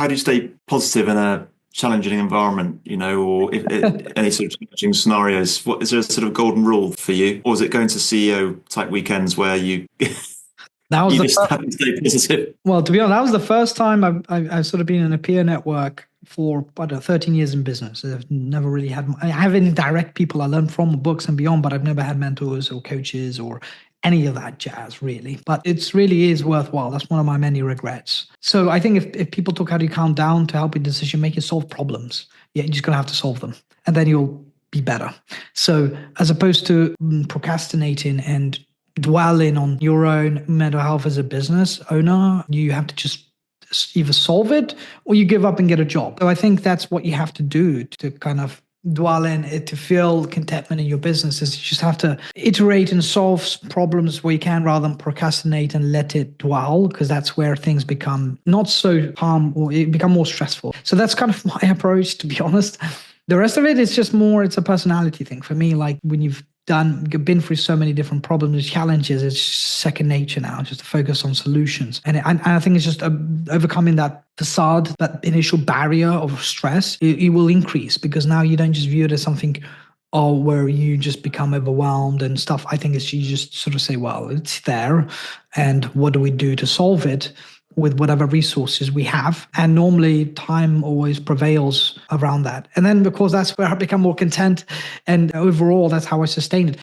how do you stay positive in a challenging environment, or any sort of challenging scenarios? What is there a sort of golden rule for you, or is it going to CEO type weekends where you That was you just have to stay positive? Well, to be honest, that was the first time I've sort of been in a peer network for 13 years in business. I've never really I have any direct people I learned from, books and beyond, but I've never had mentors or coaches or any of that jazz, really. But it really is worthwhile. That's one of my many regrets. So I think if people talk how do you calm down to help with decision making, solve problems. Yeah, you're just going to have to solve them. And then you'll be better. So as opposed to procrastinating and dwelling on your own mental health as a business owner, you have to just either solve it or you give up and get a job. So I think that's what you have to do to kind of dwell in it, to feel contentment in your business, is you just have to iterate and solve problems where you can rather than procrastinate and let it dwell, because that's where things become not so calm or it become more stressful. So that's kind of my approach, to be honest. The rest of it is just more, it's a personality thing. For me, like when you've been through so many different problems and challenges, it's second nature now, just to focus on solutions. And I think it's just overcoming that facade, that initial barrier of stress, it will increase, because now you don't just view it as something where you just become overwhelmed and stuff. I think it's you just sort of say, well, it's there, and what do we do to solve it with whatever resources we have? And normally time always prevails around that. And then, of course, that's where I become more content. And overall, that's how I sustain it.